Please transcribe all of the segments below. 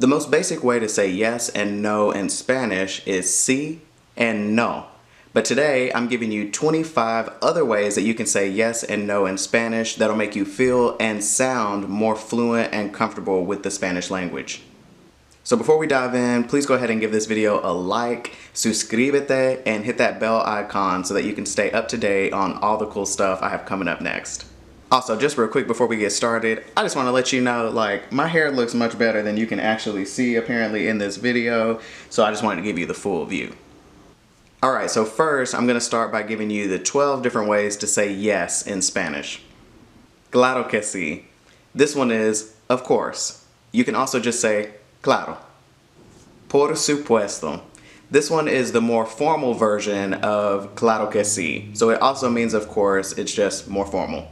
The most basic way to say yes and no in Spanish is sí and no. But today I'm giving you 25 other ways that you can say yes and no in Spanish that'll make you feel and sound more fluent and comfortable with the Spanish language. So before we dive in, please go ahead and give this video a like, suscríbete, and hit that bell icon so that you can stay up to date on all the cool stuff I have coming up next. Also, just real quick before we get started, I just want to let you know, like, my hair looks much better than you can actually see apparently in this video, so I just wanted to give you the full view. Alright, so first I'm going to start by giving you the 12 different ways to say yes in Spanish. Claro que sí. This one is, of course. You can also just say, claro. Por supuesto. This one is the more formal version of claro que sí. So it also means, of course, it's just more formal.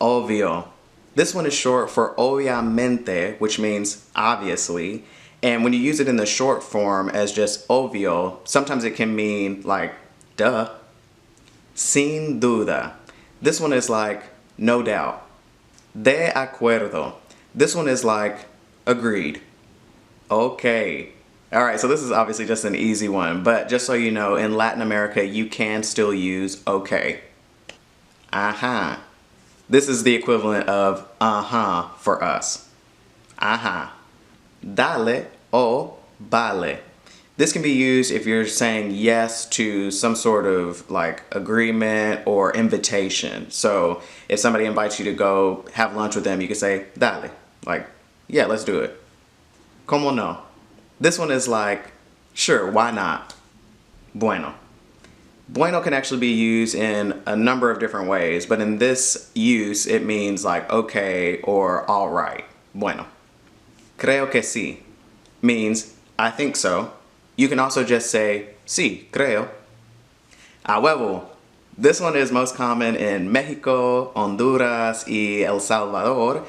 Obvio. This one is short for obviamente, which means obviously. And when you use it in the short form as just obvio, sometimes it can mean like, duh. Sin duda. This one is like, no doubt. De acuerdo. This one is like, agreed. Okay. Alright, so this is obviously just an easy one, but just so you know, in Latin America, you can still use okay. Ajá. This is the equivalent of uh-huh for us. Ajá. Dale o vale. This can be used if you're saying yes to some sort of like agreement or invitation. So if somebody invites you to go have lunch with them, you can say dale. Like, yeah, let's do it. Como no? This one is like, sure, why not? Bueno. Bueno can actually be used in a number of different ways, but in this use, it means like okay or all right. Bueno. Creo que sí means I think so. You can also just say sí, creo. A huevo. This one is most common in Mexico, Honduras, y El Salvador.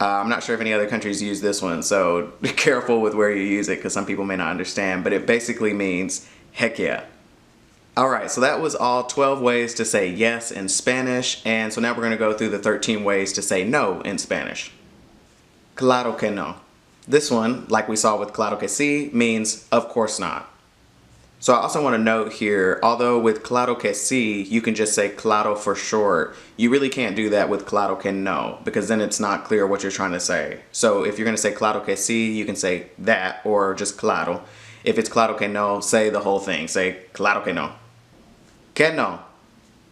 I'm not sure if any other countries use this one, so be careful with where you use it because some people may not understand, but it basically means heck yeah. Alright, so that was all 12 ways to say yes in Spanish, and so now we're going to go through the 13 ways to say no in Spanish. Claro que no. This one, like we saw with claro que sí, means of course not. So I also want to note here, although with claro que sí, you can just say claro for short, you really can't do that with claro que no, because then it's not clear what you're trying to say. So if you're going to say claro que sí, you can say that, or just claro. If it's claro que no, say the whole thing. Say claro que no. Que no.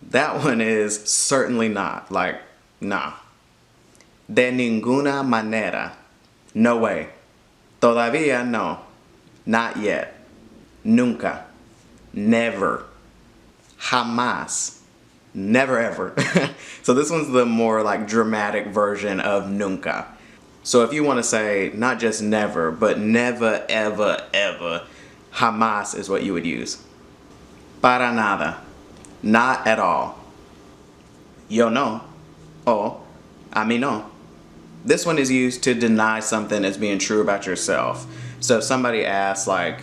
That one is certainly not. Like, nah. De ninguna manera. No way. Todavía no. Not yet. Nunca. Never. Jamás. Never ever. So this one's the more like dramatic version of nunca. So if you want to say not just never, but never, ever, ever, jamás is what you would use. Para nada. Not at all. Yo no. O a mí no. This one is used to deny something as being true about yourself. So if somebody asks like,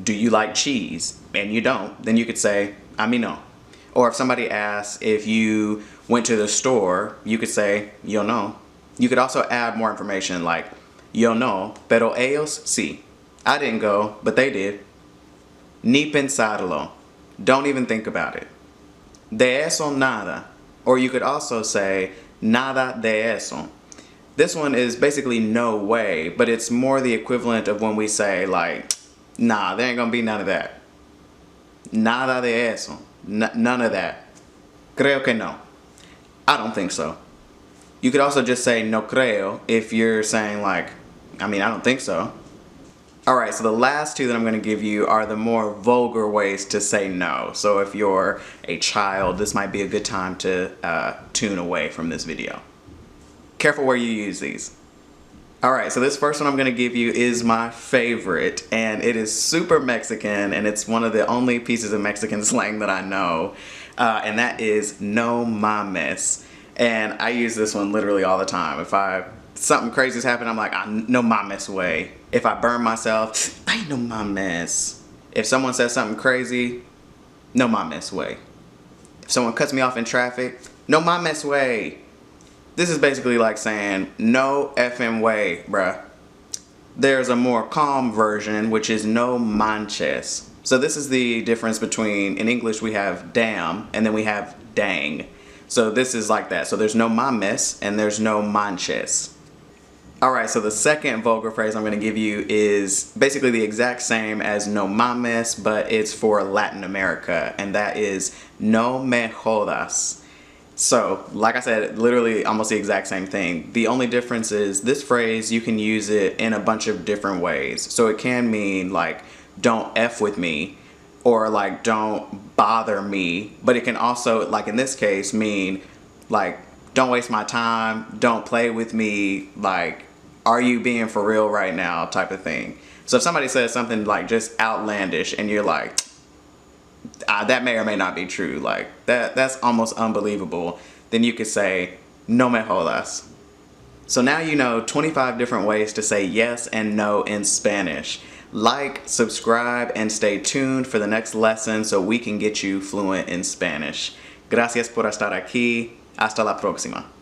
do you like cheese? And you don't, then you could say, a mí no. Or if somebody asks if you went to the store, you could say, yo no. You could also add more information like, yo no, pero ellos sí. I didn't go, but they did. Ni pensarlo. Don't even think about it. De eso nada. Or you could also say, nada de eso. This one is basically no way, but it's more the equivalent of when we say like, nah, there ain't gonna be none of that. Nada de eso. None of that. Creo que no. I don't think so. You could also just say no creo if you're saying like, I don't think so. Alright, so the last two that I'm going to give you are the more vulgar ways to say no. So if you're a child, this might be a good time to tune away from this video. Careful where you use these. Alright, so this first one I'm going to give you is my favorite, and it is super Mexican, and it's one of the only pieces of Mexican slang that I know, and that is no mames. And I use this one literally all the time. If something crazy's happened, I'm like, no mames way. If I burn myself, ay no mames. If someone says something crazy, no mames way. If someone cuts me off in traffic, no mames way. This is basically like saying, no effing way, bruh. There's a more calm version, which is no manches. So this is the difference between, in English we have damn, and then we have dang. So this is like that. So there's no mames, and there's no manches. Alright, so the second vulgar phrase I'm going to give you is basically the exact same as no mames, but it's for Latin America, and that is no me jodas. So, like I said, literally almost the exact same thing. The only difference is this phrase, you can use it in a bunch of different ways. So it can mean like, don't F with me, or like, don't bother me. But it can also, like in this case, mean like, don't waste my time, don't play with me, like, are you being for real right now type of thing. So if somebody says something like just outlandish and you're like, that may or may not be true, like that's almost unbelievable, then you could say no me jodas. So now you know 25 different ways to say yes and no in Spanish. Like, subscribe, and stay tuned for the next lesson so we can get you fluent in Spanish. Gracias por estar aquí. Hasta la próxima.